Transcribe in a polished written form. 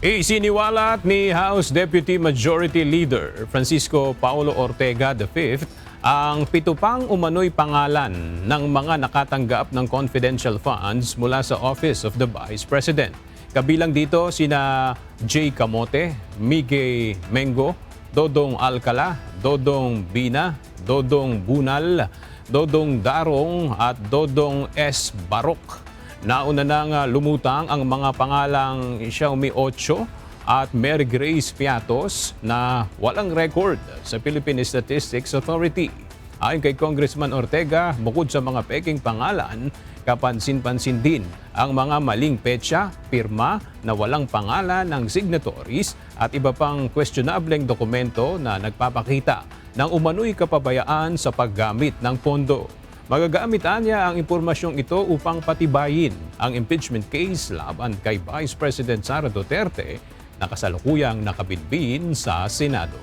Isiniwalat ni House Deputy Majority Leader Francisco Paulo Ortega V ang 7 pang umano'y pangalan ng mga nakatanggap ng confidential funds mula sa Office of the Vice President. Kabilang dito sina Jay Camote, Miggy Mengo, Dodong Alcala, Dodong Bina, Dodong Bunal, Dodong Darong at Dodong S. Barok. Nauna nang lumutang ang mga pangalang Xiaomi 8 at Mary Grace Piatos na walang record sa Philippine Statistics Authority. Ayon kay Congressman Ortega, bukod sa mga peking pangalan, kapansin-pansin din ang mga maling petsa, pirma na walang pangalan ng signatories at iba pang questionableng dokumento na nagpapakita ng umano'y kapabayaan sa paggamit ng pondo. Magagamit niya ang impormasyong ito upang patibayin ang impeachment case laban kay Vice President Sara Duterte na kasalukuyang nakabinbin sa Senado.